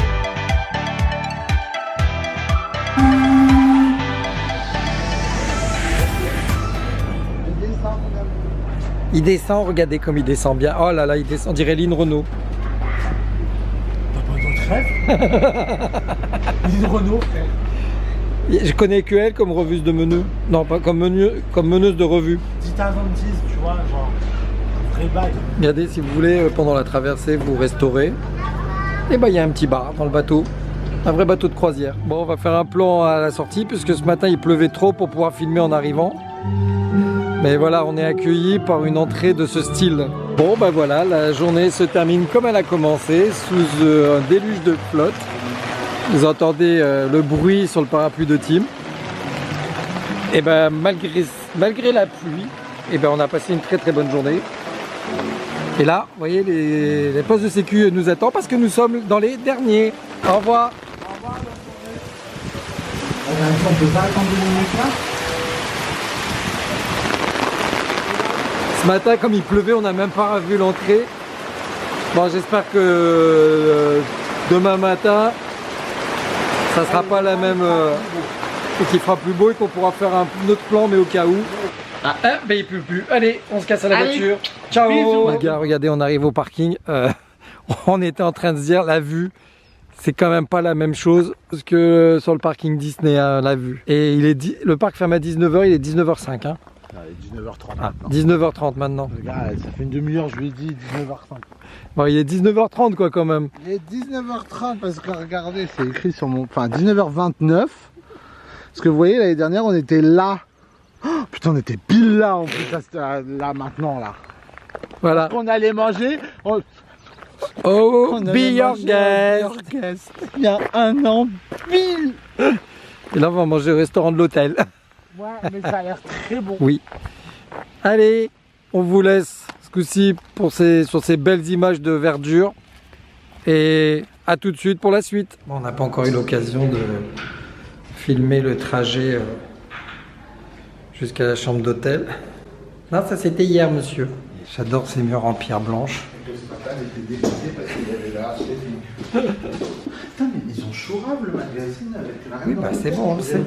Il descend, regardez comme il descend bien. Oh là là, il descend, on dirait Lynn Renault.
T'as pas d'autres rêves? Lynn Renault, frère.
Je connais que elle comme revueuse de meneux. Non, pas comme meneuse de revue.
Si t'as 26, tu vois, genre, un vrai bail.
Regardez, si vous voulez, pendant la traversée, vous restaurez. Et ben, il y a un petit bar dans le bateau. Un vrai bateau de croisière. Bon, on va faire un plan à la sortie, puisque ce matin, il pleuvait trop pour pouvoir filmer en arrivant. Mais voilà, on est accueillis par une entrée de ce style. Bon, ben voilà, la journée se termine comme elle a commencé, sous un déluge de flotte. Vous entendez le bruit sur le parapluie de Tim. Et ben malgré la pluie, et ben on a passé une très très bonne journée. Et là, vous voyez, les postes de sécu nous attendent parce que nous sommes dans les derniers. Au revoir.
On peut pas attendre le mec là?
Ce matin, comme il pleuvait, on n'a même pas vu l'entrée. Bon, j'espère que demain matin, ça sera pas la même et qu'il fera plus beau et qu'on pourra faire un autre plan, mais au cas où. Ah, ben il pleut plus. Allez, on se casse à la voiture. Ciao. Les gars, regardez, on arrive au parking. On était en train de se dire la vue, c'est quand même pas la même chose que sur le parking Disney, hein, la vue. Et le parc ferme à 19h, il est 19h05. Hein.
Il est 19h30
Ah,
maintenant.
19h30 maintenant.
Le gars, ça fait une demi-heure, je lui ai dit 19h30.
Bon, il est 19h30 quoi quand même.
Il est 19h30 parce que regardez, c'est écrit sur mon... Enfin, 19h29. Parce que vous voyez, l'année dernière, on était là. Oh, putain, on était pile là en plus, là maintenant, là.
Voilà.
On allait manger...
Oh,
On
be
allait
your
manger un
guest.
guest. Il y a un an pile.
Et là, on va manger au restaurant de l'hôtel.
Ouais, mais ça a l'air très bon.
Oui. Allez, on vous laisse ce coup-ci sur ces belles images de verdure. Et à tout de suite pour la suite. Bon, on n'a pas encore eu l'occasion de filmer le trajet jusqu'à la chambre d'hôtel. Non, ça c'était hier, monsieur. J'adore ces murs en pierre blanche.
Putain, mais ils ont chourave le magazine avec la...
Oui, bah c'est bon, on le sait.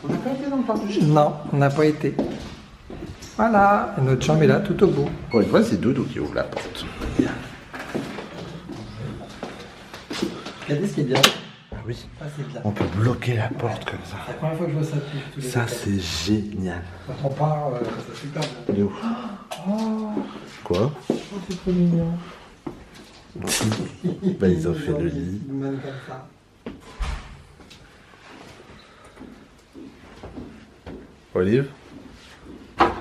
On n'a pas été dans le parc du chien.
Non, on n'a pas été. Voilà, et notre chambre est là tout au bout.
Pour une fois, c'est Doudou qui ouvre la porte.
Regardez ce qui est bien.
Ah oui,
Ça c'est bien.
on peut bloquer la porte comme ça.
C'est la première fois que je vois ça depuis.
Ça, c'est génial.
Quand on part, c'est super bien.
De où? Quoi?
Oh, c'est trop mignon.
Bah, ils ont fait le lit.
Même comme ça.
Olive,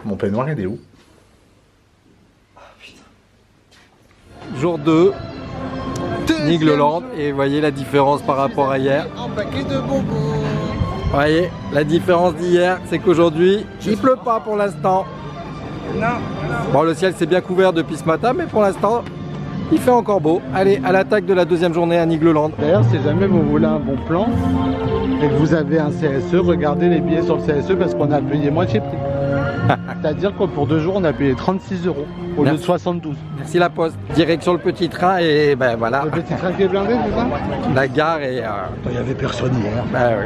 mon peignoir, il est où?
Jour 2, Nigloland, et vous voyez la différence par rapport à hier.
Un paquet de bonbons.
Vous voyez, la différence d'hier, c'est qu'aujourd'hui, il pleut pas pour l'instant. Bon, le ciel s'est bien couvert depuis ce matin, mais pour l'instant, il fait encore beau. Allez, à l'attaque de la deuxième journée à Nigloland.
D'ailleurs, si jamais vous voulez un bon plan et que vous avez un CSE, regardez les billets sur le CSE parce qu'on a payé moitié prix. C'est-à-dire que pour 2 jours, on a payé 36 € au lieu de 72.
Merci la Poste. Direction le petit train et ben voilà.
Le petit train qui est blindé, c'est ça?
La gare et...
Il n'y avait personne hier.
bah oui.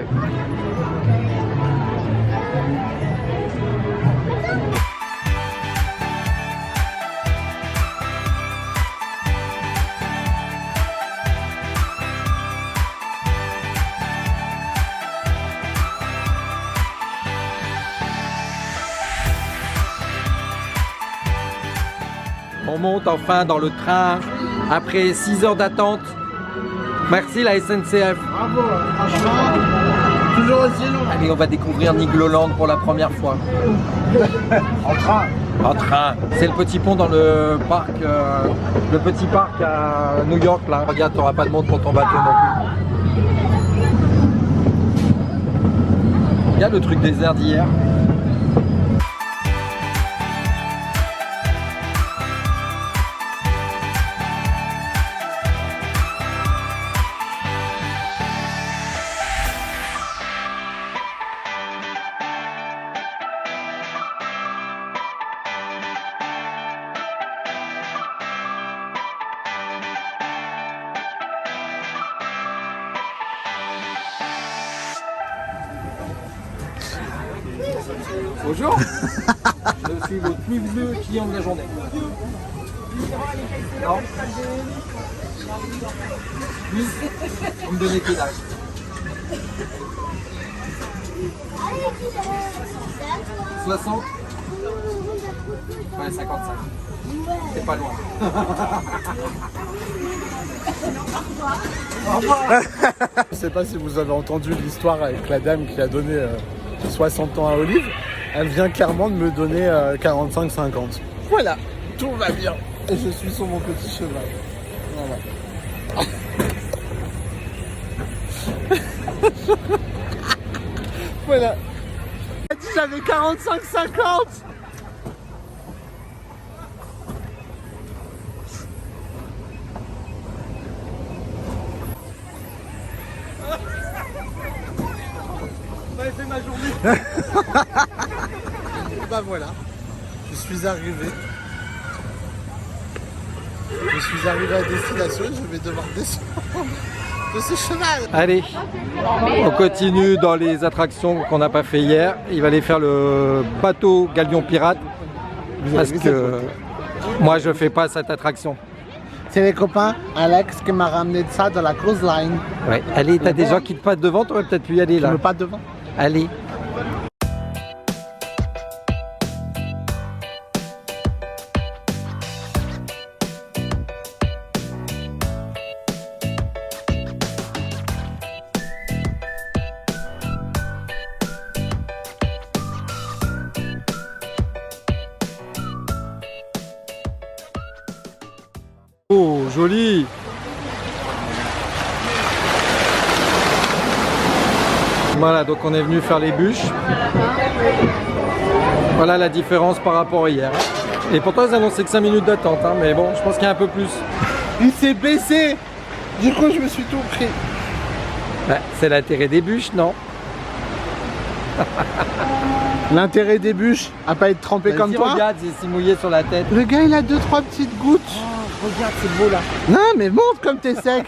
On monte enfin dans le train après 6 heures d'attente. Merci la SNCF.
Bravo, franchement, toujours aussi long.
Allez, on va découvrir Nigloland pour la première fois.
En train.
En train. C'est le petit pont dans le parc, à New York là. Regarde, t'auras pas de monde pour ton bateau non plus. Regarde le truc désert d'hier. Bonjour. Je suis votre plus vieux client de la journée. Non. Oui. Vous me donnez quel âge? 60. Ouais, 55. C'est pas loin.
Je sais pas si vous avez entendu l'histoire avec la dame qui a donné 60 ans à Olive. Elle vient clairement de me donner 45-50. Voilà, tout va bien. Et je suis sur mon petit cheval. Voilà. Voilà. Elle a dit j'avais 45-50.
Fait ma journée.
Bah voilà, je suis arrivé. Je suis arrivé à destination et je vais devoir descendre de ce cheval.
Allez, on continue dans les attractions qu'on n'a pas fait hier. Il va aller faire le bateau galion pirate parce que moi je fais pas cette attraction.
C'est les copains Alex qui m'a ramené de ça dans la cruise line.
Ouais. Allez, t'as des gens qui te passent devant, t'aurais peut-être pu y aller là.
Je me passe devant.
Allez. Oh, joli! Voilà, donc on est venu faire les bûches. Voilà la différence par rapport à hier. Et pourtant ils annonçaient que 5 minutes d'attente, hein, mais bon, je pense qu'il y a un peu plus.
Il s'est baissé. Du coup, je me suis tout pris.
Bah, c'est l'intérêt des bûches, non?
L'intérêt des bûches à pas être trempé comme toi.
Regarde, c'est si mouillé sur la tête.
Le gars, il a 2-3 petites gouttes.
Oh, regarde, c'est beau là.
Non, mais montre comme t'es sec.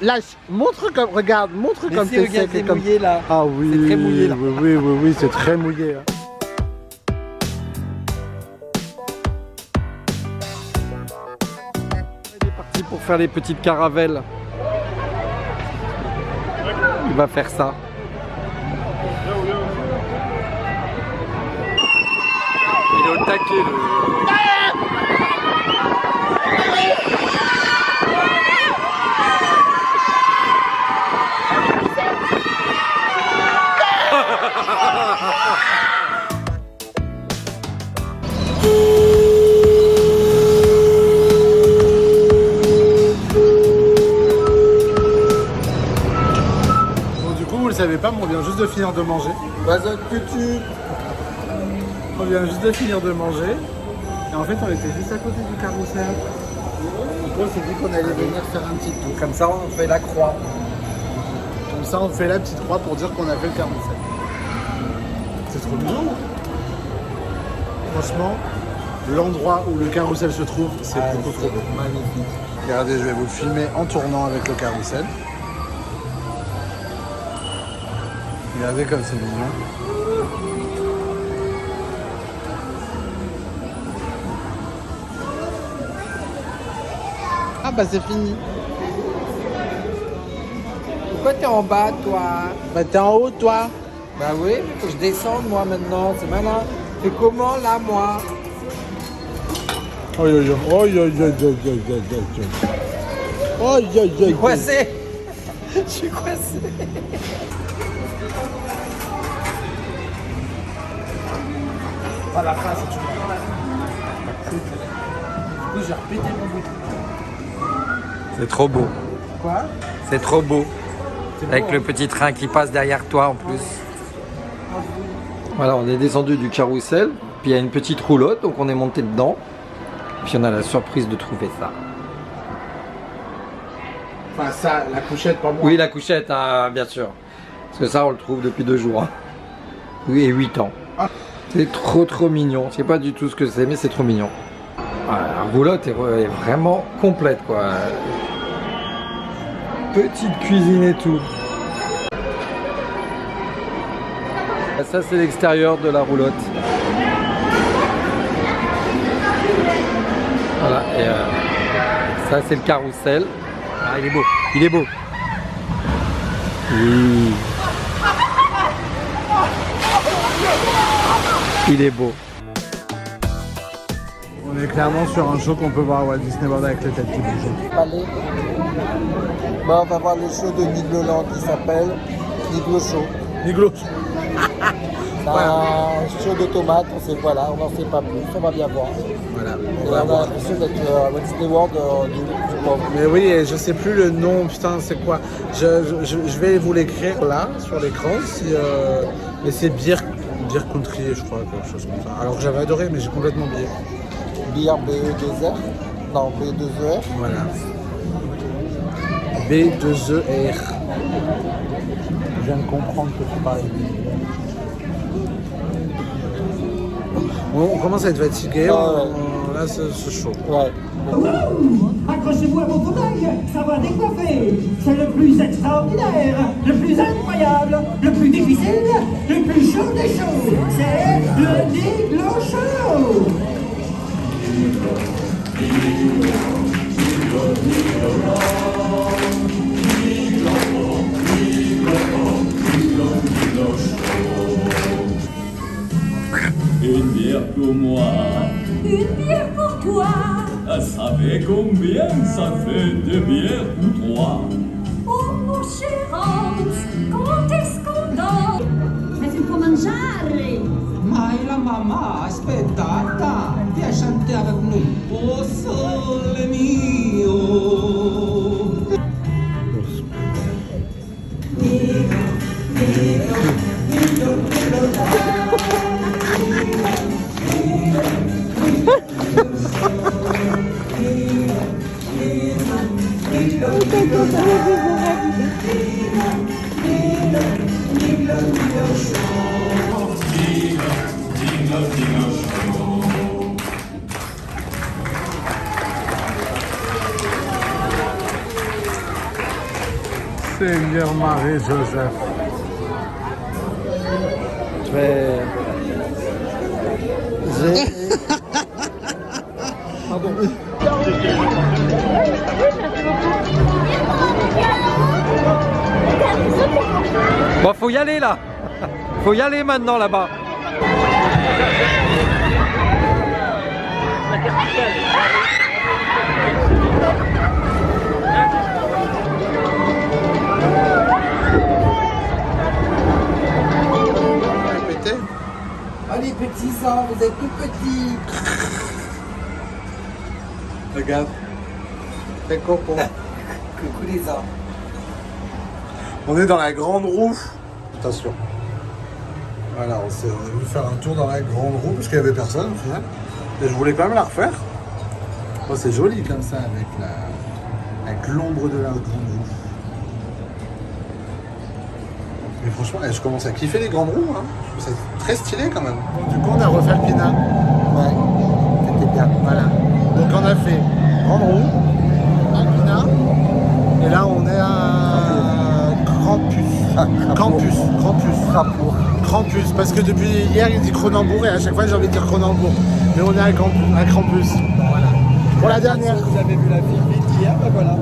Lâche, montre comme, regarde, montre
Mais
comme
si,
t'es
regarde,
sec.
c'est mouillé là.
Ah oui,
C'est très mouillé là.
Oui, c'est très mouillé. Hein.
Il est parti pour faire les petites caravelles. Il va faire ça. Il est au taquet le...
Bon, du coup, vous le savez pas, mais on vient juste de finir de manger. On vient juste de finir de manger. Et en fait, on était juste à côté du carrousel. Du coup, on s'est dit qu'on allait venir faire un petit tour.
Comme ça, on fait la croix.
Comme ça, on fait la petite croix pour dire qu'on a fait le carrousel. C'est trop mignon. Franchement, l'endroit où le carrousel se trouve, c'est beaucoup trop beau.
Magnifique.
Regardez, je vais vous filmer en tournant avec le carrousel. Regardez comme c'est mignon. Ah bah c'est fini.
Pourquoi t'es en bas, toi?
Bah t'es en haut, toi.
Bah oui, faut que je descende, moi, maintenant. C'est malin. Fais comment, là, moi?
Oh yo yo, oh yo yo yo yo yo yo yo. Oh yo yo.
Je suis coincé. Je suis coincé.
À la fin, c'est tout. Oui, j'ai repété mon bout.
C'est trop beau.
Quoi?
C'est trop beau. Avec
beau,
le
hein.
petit train qui passe derrière toi en plus. Voilà, on est descendu du carrousel. Puis il y a une petite roulotte, donc on est monté dedans. Puis on a la surprise de trouver ça.
Enfin, ça, la couchette, pas moi.
Oui, la couchette, hein, bien sûr. Parce que ça, on le trouve depuis 2 jours. Hein. Oui, et 8 ans.
Ah.
C'est trop mignon. Je sais pas du tout ce que c'est, mais c'est trop mignon. Voilà, la roulotte est vraiment complète, quoi. Petite cuisine et tout. Ça c'est l'extérieur de la roulotte. Voilà, et ça c'est le carrousel. Ah, il est beau, il est beau. Oui. Il est beau.
On est clairement sur un show qu'on peut voir à Walt Disney World avec les têtes qui bougent.
Bon, on va voir le show de Nigloland qui s'appelle Niglo Show.
Niglo.
Un show de tomates, on n'en sait pas plus, on va bien voir.
Voilà.
Et on a l'impression d'être à Walt Disney World du pauvre.
Mais oui, et je sais plus le nom, putain, c'est quoi? Je vais vous l'écrire là, sur l'écran, mais c'est Beer Country, je crois, quelque chose comme ça. Alors que j'avais adoré, mais j'ai complètement oublié.
Beer BE2R? Non, B2ER.
Voilà. B2ER. Je viens de comprendre que tu parlais. On commence à être fatigué, là c'est chaud.
Ouais.
Accrochez-vous à vos fauteuils, ça va décoiffer. C'est le plus extraordinaire, le plus incroyable, le plus difficile, le plus chaud des chauds. C'est le Niglo Show.
Une bière pour moi.
Une bière pour toi.
Savez combien ça fait de bière pour trois?
Oh mon cher Hans, quand est-ce qu'on dort? Ma si può mangiare.
Ma la mamma, aspettate, ti a chantare avec nous. Oh sole mio.
Seigneur Marie-Joseph.
Pardon. Bon, faut y aller là. Faut y aller maintenant là-bas.
Oh les petits ans, vous êtes tout petits.
Regarde. C'est copain.
Coucou les ans.
On est dans la grande roue. Attention. Voilà, on est venu faire un tour dans la grande roue parce qu'il n'y avait personne au final. Et je voulais quand même la refaire. Oh, c'est joli comme ça avec l'ombre de la grande roue. Mais franchement, je commence à kiffer les grandes roues. Hein. Je trouve ça très stylé quand même. Du coup, on a refait le Pina.
Ouais, c'était bien.
Voilà. Donc on a fait grande roue, Alpina, et là on est à Krampus, parce que depuis hier il dit Cronenbourg et à chaque fois j'ai envie de dire Cronenbourg. Mais on est à Krampus. Voilà. Pour la dernière.
Vous avez vu la ville vide hier, ben voilà.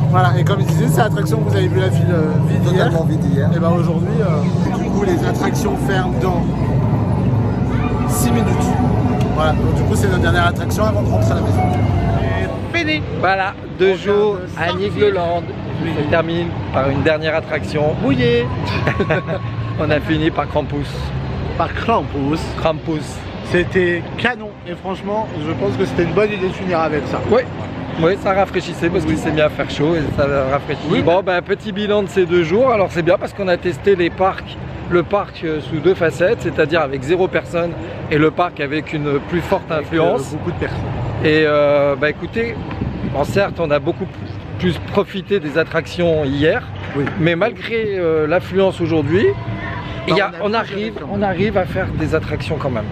Voilà, et comme il disait, c'est l'attraction que vous avez vu la ville vide hier.
Totalement vide hier.
Et ben aujourd'hui, du coup les attractions ferment dans 6 minutes. Voilà, donc du coup c'est notre dernière attraction avant de rentrer à la maison. Et fini.
Voilà, 2 jours à Nigloland. On termine par une dernière attraction mouillée. On a fini par Krampus.
Par Krampus. C'était canon. Et franchement, je pense que c'était une bonne idée de finir avec ça.
Oui. Oui, ça rafraîchissait parce qu'il s'est mis à faire chaud et ça rafraîchit. Oui. Bon, ben, petit bilan de ces 2 jours. Alors c'est bien parce qu'on a testé le parc sous 2 facettes, c'est-à-dire avec 0 personne et le parc avec une plus forte influence.
Beaucoup de personnes.
Et bah écoutez, bon, certes on a beaucoup plus profité des attractions hier, oui, mais malgré l'affluence aujourd'hui, on arrive à faire des attractions quand même.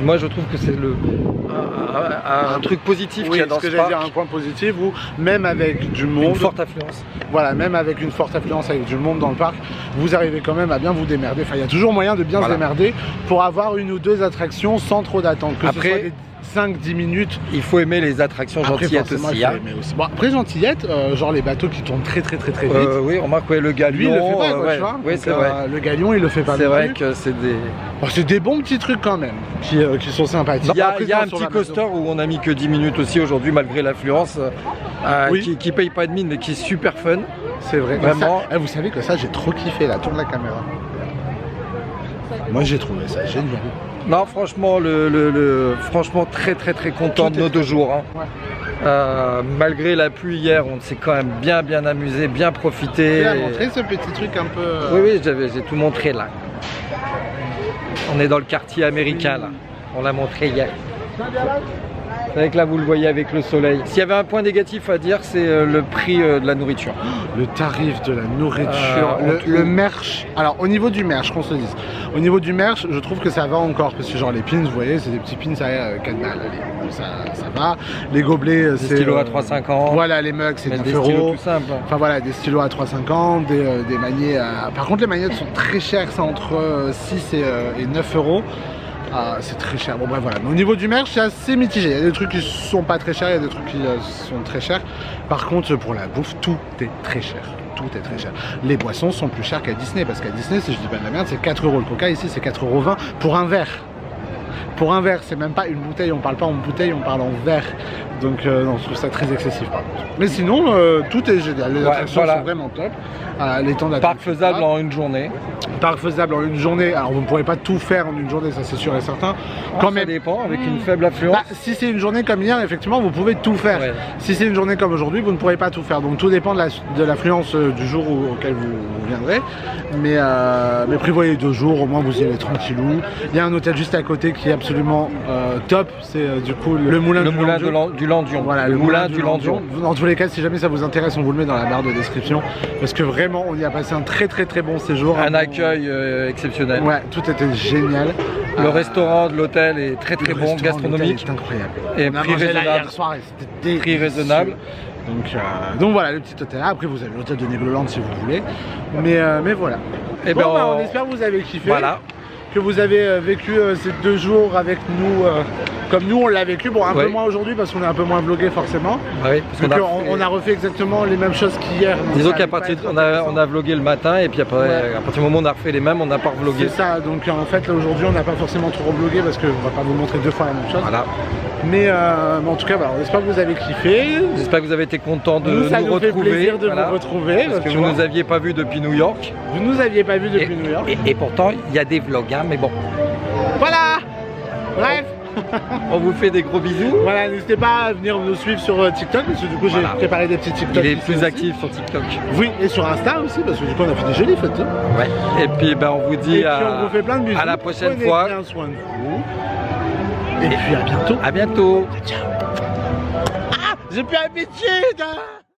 moi je trouve que c'est un truc positif qu'il y a dans ce
que
parc.
j'allais dire, un point positif où même avec du monde,
une forte affluence.
Voilà, même avec une forte affluence, avec du monde dans le parc, vous arrivez quand même à bien vous démerder. Enfin, il y a toujours moyen de bien se démerder pour avoir une ou deux attractions sans trop d'attente. Que
après,
ce soit des 5-10 minutes.
Il faut aimer les attractions gentillettes aussi. Hein.
Bon, après gentillettes, genre les bateaux qui tournent très vite.
Oui, remarque, le galion.
Lui, il le fait pas, quoi, tu vois.
Oui, c'est vrai.
Le galion, il le fait pas.
C'est vrai que c'est des...
c'est des bons petits trucs quand même, qui sont sympathiques.
Il y a un petit coaster où on a mis que 10 minutes aussi aujourd'hui, malgré l'affluence, qui paye pas de mine, mais qui est super fun.
C'est vrai.
Vraiment.
Ça, vous savez que ça, j'ai trop kiffé, là, tourne la caméra. Moi, j'ai trouvé ça génial.
Non, franchement, franchement très content de nos 2 jours. Hein. Ouais. Malgré la pluie hier, on s'est quand même bien amusé, bien profité.
Tu as montré ce petit truc un peu...
Oui, j'ai tout montré là. On est dans le quartier américain là. On l'a montré hier. C'est vrai que là vous le voyez avec le soleil. S'il y avait un point négatif à dire, c'est le prix de la nourriture.
Le tarif de la nourriture, le merch. Alors au niveau du merch, qu'on se dise. Au niveau du merch, je trouve que ça va encore. Parce que genre les pins, vous voyez, c'est des petits pins à 4 balles. Allez, ça va. Les gobelets, c'est...
Des stylos à 3,50.
Voilà, les mugs, c'est 9
des
euros.
stylos tout simples.
Enfin voilà, des stylos à 3,50, des magnets à... Par contre les magnets sont très chers, c'est entre 6 et 9 euros. C'est très cher. Bon bref voilà. Mais au niveau du merch, c'est assez mitigé. Il y a des trucs qui sont pas très chers, il y a des trucs qui sont très chers. Par contre, pour la bouffe, tout est très cher. Tout est très cher. Les boissons sont plus chères qu'à Disney, parce qu'à Disney, si je dis pas de la merde, c'est 4 euros le coca. Ici, c'est 4,20 € pour un verre. Pour un verre, c'est même pas une bouteille. On parle pas en bouteille, on parle en verre. Donc non, je trouve ça très excessif par contre. Mais sinon, tout est génial. Les attractions sont vraiment top. Les temps d'attente.
Parc faisable en une journée.
Parc faisable en une journée. Alors vous ne pourrez pas tout faire en une journée, ça c'est sûr et certain.
Quand même, ça dépend, avec une faible affluence.
Si c'est une journée comme hier, effectivement, vous pouvez tout faire. Ouais. Si c'est une journée comme aujourd'hui, vous ne pourrez pas tout faire. Donc tout dépend de l'affluence du jour auquel vous viendrez. Mais prévoyez 2 jours, au moins vous y allez tranquillou. Il y a un hôtel juste à côté qui est absolument top. C'est du coup le moulin
du Landion.
Voilà, le moulin du Landion. Dans tous les cas, si jamais ça vous intéresse, on vous le met dans la barre de description. Parce que vraiment, on y a passé un très bon séjour.
Un accueil exceptionnel.
Ouais, tout était génial.
Le restaurant de l'hôtel est très bon, gastronomique.
C'est incroyable.
Et prix raisonnable.
Hier soir, c'était
prix raisonnable.
Donc voilà, le petit hôtel. Après, vous avez l'hôtel de Négloland si vous voulez. Mais voilà.
Et
bon, on espère que vous avez kiffé.
Voilà.
Que vous avez vécu ces 2 jours avec nous comme nous on l'a vécu, bon un peu moins aujourd'hui parce qu'on est un peu moins vlogué forcément.
Oui, parce
on a refait exactement les mêmes choses qu'hier.
Disons qu'à partir on a vlogué le matin et puis après à partir du moment où on a refait les mêmes, on n'a pas revlogué.
C'est ça, donc en fait là aujourd'hui on n'a pas forcément trop revlogué parce qu'on va pas vous montrer 2 fois la même chose.
Voilà.
Mais en tout cas, voilà, on espère que vous avez kiffé.
J'espère que vous avez été contents de nous retrouver.
Ça nous fait plaisir de vous retrouver.
Parce que vous ne nous aviez pas vu depuis New York.
Vous nous aviez pas vu depuis New York.
Et pourtant, il y a des vlogs, hein, mais bon.
Voilà. Bref.
On vous fait des gros bisous.
Voilà, n'hésitez pas à venir nous suivre sur TikTok parce que du coup j'ai préparé des petits TikTok.
Il est plus actif sur TikTok.
Oui, et sur Insta aussi parce que du coup on a fait des jolies photos.
Ouais. Et puis on vous dit
on vous fait plein de bisous.
À la prochaine fois.
Prenez bien soin de vous. Et puis à bientôt.
À bientôt.
Ciao. Ah, j'ai plus l'habitude.